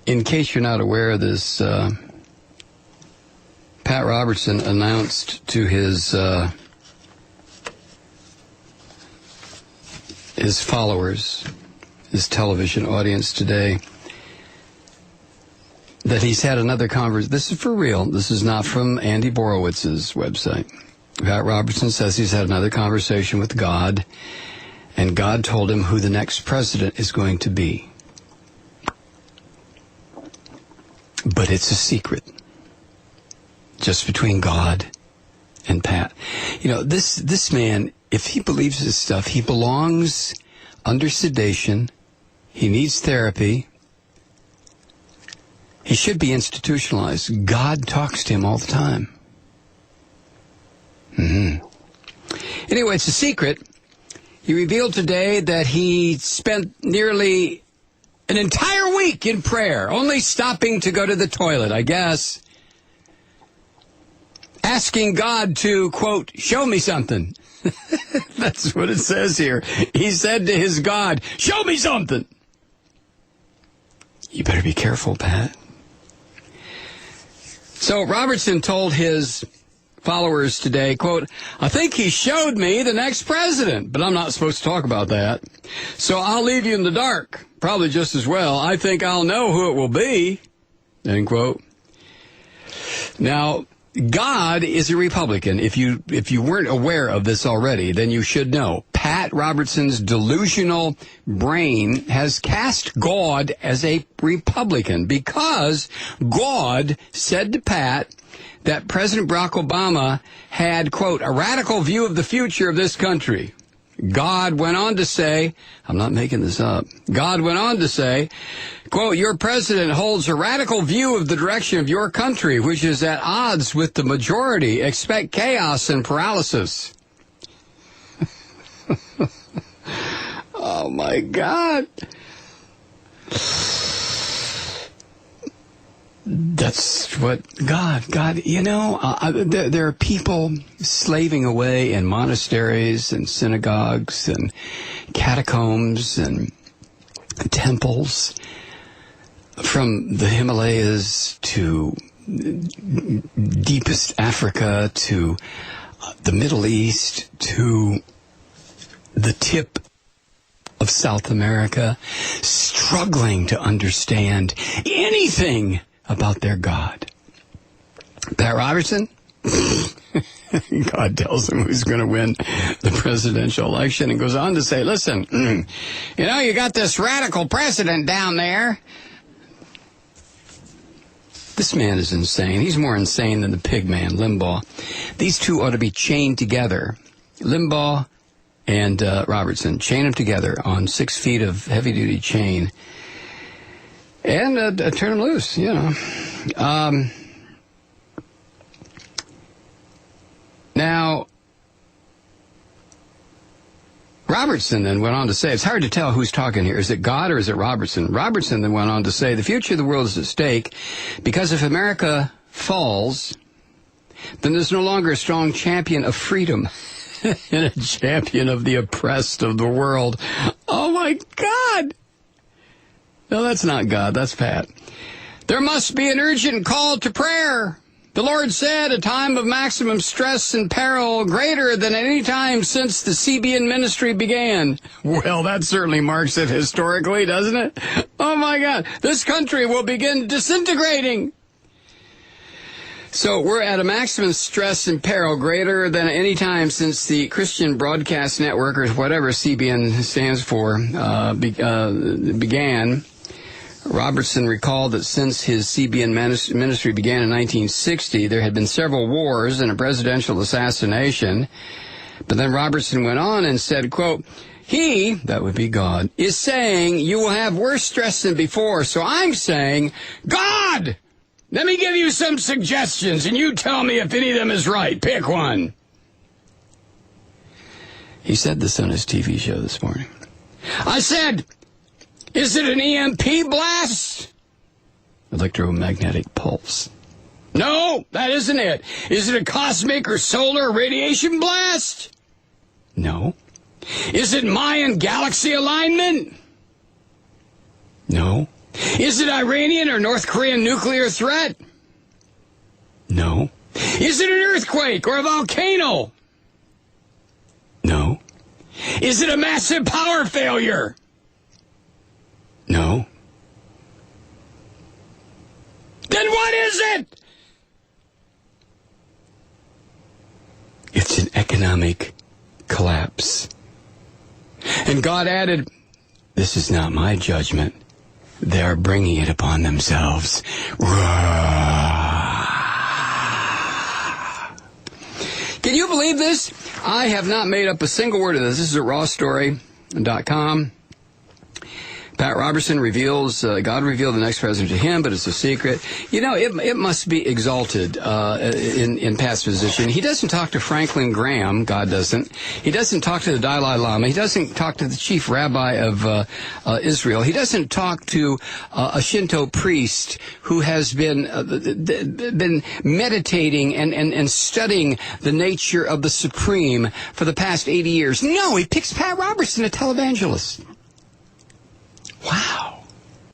in case you're not aware of this, Pat Robertson announced to his followers, his television audience today, that he's had another conversation. This is for real. This is not from Andy Borowitz's website. Pat Robertson says he's had another conversation with God, and God told him who the next president is going to be. But it's a secret. Just between God and Pat. You know, this man, if he believes this stuff, he belongs under sedation. He needs therapy. He should be institutionalized. God talks to him all the time. Anyway, it's a secret. He revealed today that he spent nearly an entire week in prayer, only stopping to go to the toilet, I guess, asking God to, quote, show me something. That's what it says here. He said to his God, show me something. You better be careful, Pat. So Robertson told his followers today, quote, I think he showed me the next president, but I'm not supposed to talk about that. So I'll leave you in the dark, probably just as well. I think I'll know who it will be, end quote. Now, God is a Republican. If you weren't aware of this already, then you should know. Pat Robertson's delusional brain has cast God as a Republican because God said to Pat that President Barack Obama had, quote, a radical view of the future of this country. God went on to say, I'm not making this up, God went on to say, quote, your president holds a radical view of the direction of your country, which is at odds with the majority. Expect chaos and paralysis. Oh, my God. That's what God, you know, there are people slaving away in monasteries and synagogues and catacombs and temples from the Himalayas to deepest Africa to the Middle East to the tip of South America, struggling to understand anything about their God. Pat Robertson, God tells him who's going to win the presidential election and goes on to say, listen, you know, you got this radical president down there. This man is insane. He's more insane than the pig man, Limbaugh. These two ought to be chained together. Limbaugh and Robertson, chain them together on 6 feet of heavy-duty chain. And turn them loose, you know. Now, Robertson then went on to say, it's hard to tell who's talking here. Is it God or is it Robertson? Robertson then went on to say, the future of the world is at stake because if America falls, then there's no longer a strong champion of freedom and a champion of the oppressed of the world. Oh, my God. No, that's not God. That's Pat. There must be an urgent call to prayer. The Lord said, a time of maximum stress and peril greater than any time since the CBN ministry began. Well, that certainly marks it historically, doesn't it? Oh, my God. This country will begin disintegrating. So we're at a maximum stress and peril greater than any time since the Christian Broadcast Network, or whatever CBN stands for, began. Robertson recalled that since his CBN ministry began in 1960, there had been several wars and a presidential assassination. But then Robertson went on and said, quote, he, that would be God, is saying you will have worse stress than before. So I'm saying, God, let me give you some suggestions and you tell me if any of them is right. Pick one. He said this on his TV show this morning. I said, is it an EMP blast? Electromagnetic pulse. No, that isn't it. Is it a cosmic or solar radiation blast? No. Is it Mayan galaxy alignment? No. Is it Iranian or North Korean nuclear threat? No. Is it an earthquake or a volcano? No. Is it a massive power failure? No. Then what is it? It's an economic collapse. And God added, this is not my judgment. They are bringing it upon themselves. Can you believe this? I have not made up a single word of this. This is at rawstory.com. Pat Robertson reveals, God revealed the next president to him, but it's a secret. You know, it must be exalted in Pat's position. He doesn't talk to Franklin Graham, God doesn't. He doesn't talk to the Dalai Lama. He doesn't talk to the chief rabbi of Israel. He doesn't talk to a Shinto priest who has been meditating and studying the nature of the Supreme for the past 80 years. No, he picks Pat Robertson, a televangelist.